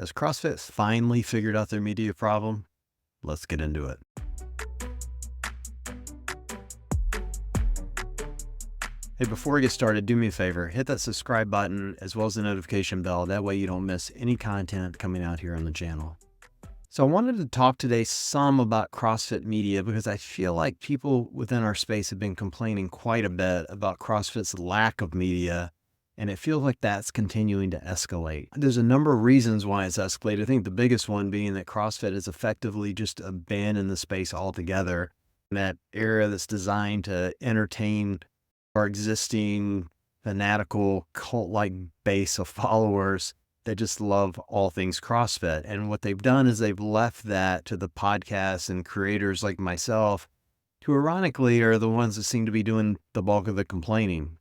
Has CrossFit finally figured out their media problem? Let's get into it. Hey, before we get started, do me a favor, hit that subscribe button as well as the notification bell. That way you don't miss any content coming out here on the channel. So I wanted to talk today some about CrossFit media because I feel like people within our space have been complaining quite a bit about CrossFit's lack of media, and it feels like that's continuing to escalate. There's a number of reasons why it's escalated. I think the biggest one being that CrossFit is effectively just abandoned the space altogether. In that area that's designed to entertain our existing fanatical cult-like base of followers that just love all things CrossFit. And what they've done is they've left that to the podcasts and creators like myself, who ironically are the ones that seem to be doing the bulk of the complaining.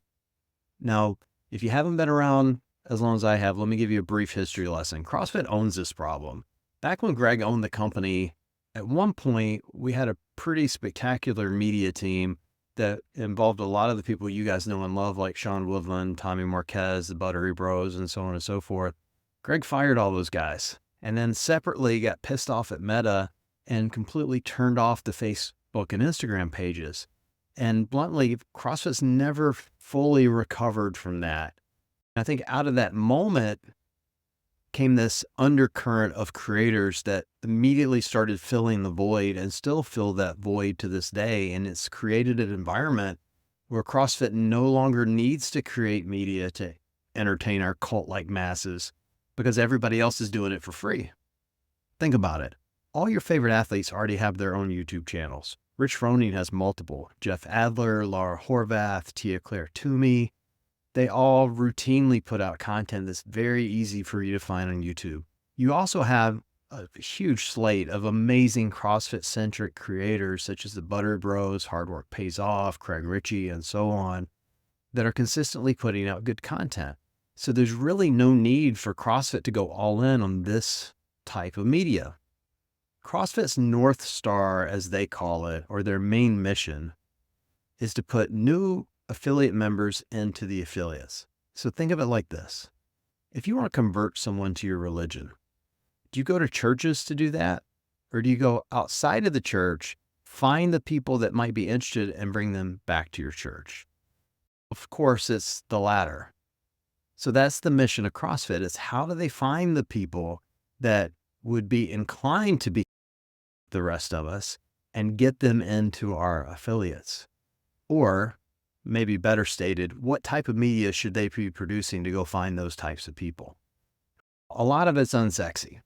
Now, if you haven't been around as long as I have, let me give you a brief history lesson. CrossFit owns this problem. Back when Greg owned the company, at one point, we had a pretty spectacular media team that involved a lot of the people you guys know and love, like Sean Woodland, Tommy Marquez, the Buttery Bros, and so on and so forth. Greg fired all those guys and then separately got pissed off at Meta and completely turned off the Facebook and Instagram pages. And bluntly, CrossFit's never fully recovered from that. I think out of that moment came this undercurrent of creators that immediately started filling the void and still fill that void to this day. And it's created an environment where CrossFit no longer needs to create media to entertain our cult-like masses because everybody else is doing it for free. Think about it. All your favorite athletes already have their own YouTube channels. Rich Froning has multiple. Jeff Adler, Laura Horvath, Tia-Claire Toomey. They all routinely put out content that's very easy for you to find on YouTube. You also have a huge slate of amazing CrossFit-centric creators such as the Butter Bros, Hard Work Pays Off, Craig Ritchie, and so on, that are consistently putting out good content. So there's really no need for CrossFit to go all in on this type of media. CrossFit's North Star, as they call it, or their main mission, is to put new affiliate members into the affiliates. So think of it like this. If you want to convert someone to your religion, do you go to churches to do that? Or do you go outside of the church, find the people that might be interested and bring them back to your church? Of course, it's the latter. So that's the mission of CrossFit, is how do they find the people that would be inclined to be the rest of us and get them into our affiliates? Or maybe better stated, what type of media should they be producing to go find those types of people? A lot of it's unsexy.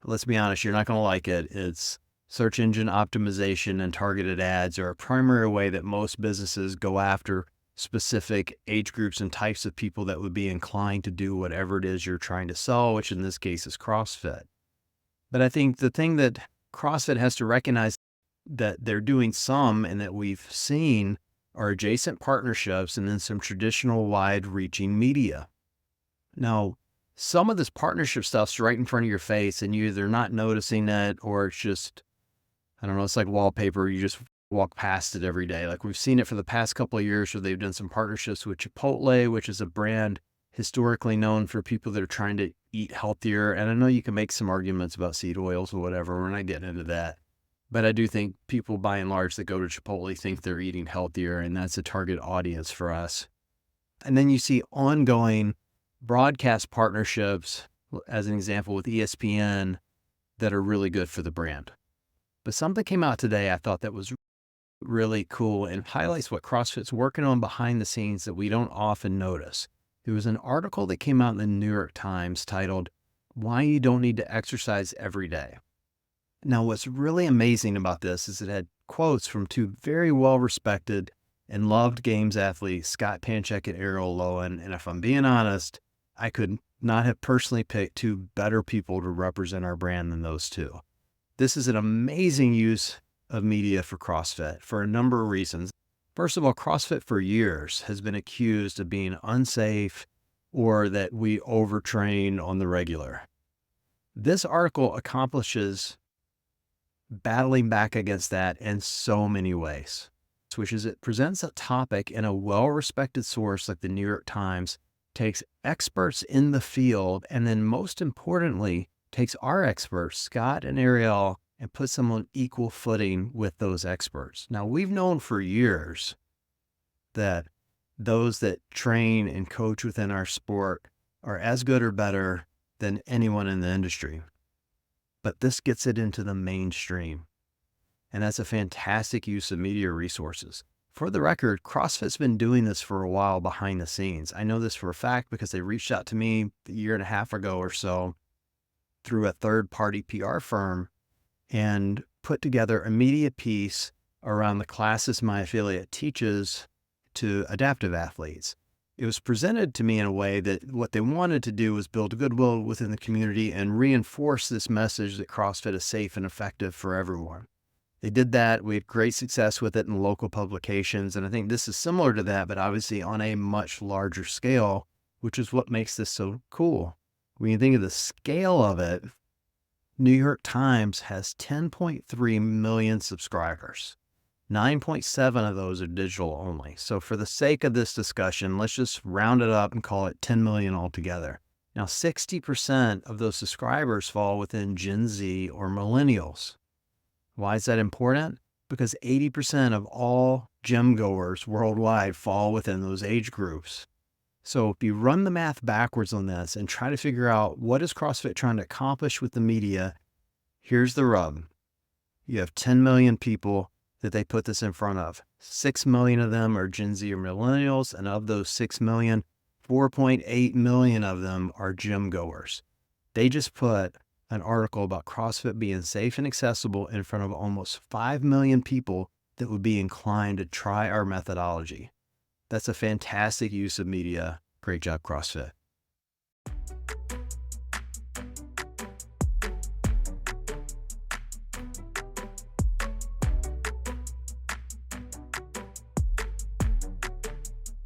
Let's be honest, you're not going to like it. It's search engine optimization and targeted ads are a primary way that most businesses go after specific age groups and types of people that would be inclined to do whatever it is you're trying to sell, which in this case is CrossFit. But I think the thing that CrossFit has to recognize that they're doing some and that we've seen are adjacent partnerships and then some traditional wide-reaching media. Now, some of this partnership stuff's right in front of your face and you're either not noticing it or it's just, I don't know, it's like wallpaper. You just walk past it every day. Like we've seen it for the past couple of years where they've done some partnerships with Chipotle, which is a brand historically known for people that are trying to eat healthier. And I know you can make some arguments about seed oils or whatever. We're not getting into that. But I do think people by and large that go to Chipotle think they're eating healthier, and that's a target audience for us. And then you see ongoing broadcast partnerships, as an example with ESPN, that are really good for the brand. But something came out today I thought that was really cool and highlights what CrossFit's working on behind the scenes that we don't often notice. There was an article that came out in the New York Times titled, "Why You Don't Need to Exercise Every Day." Now, what's really amazing about this is it had quotes from two very well-respected and loved games athletes, Scott Panchik and Ariel Lowen. And if I'm being honest, I could not have personally picked two better people to represent our brand than those two. This is an amazing use of media for CrossFit for a number of reasons. First of all, CrossFit for years has been accused of being unsafe or that we overtrain on the regular. This article accomplishes battling back against that in so many ways, which is it presents a topic in a well-respected source like the New York Times, takes experts in the field, and then most importantly, takes our experts, Scott and Ariel, and puts them on equal footing with those experts. Now, we've known for years that those that train and coach within our sport are as good or better than anyone in the industry. But this gets it into the mainstream. And that's a fantastic use of media resources. For the record, CrossFit's been doing this for a while behind the scenes. I know this for a fact because they reached out to me a year and a half ago or so through a third-party PR firm and put together a media piece around the classes my affiliate teaches to adaptive athletes. It was presented to me in a way that what they wanted to do was build goodwill within the community and reinforce this message that CrossFit is safe and effective for everyone. They did that. We had great success with it in local publications. And I think this is similar to that, but obviously on a much larger scale, which is what makes this so cool. When you think of the scale of it, New York Times has 10.3 million subscribers. 9.7 of those are digital only. So for the sake of this discussion, let's just round it up and call it 10 million altogether. Now, 60% of those subscribers fall within Gen Z or millennials. Why is that important? Because 80% of all gym goers worldwide fall within those age groups. So if you run the math backwards on this and try to figure out what is CrossFit trying to accomplish with the media, here's the rub. You have 10 million people that they put this in front of. 6 million of them are Gen Z or millennials, and of those 6 million, 4.8 million of them are gym goers. They just put an article about CrossFit being safe and accessible in front of almost 5 million people that would be inclined to try our methodology. That's a fantastic use of media. Great job, CrossFit.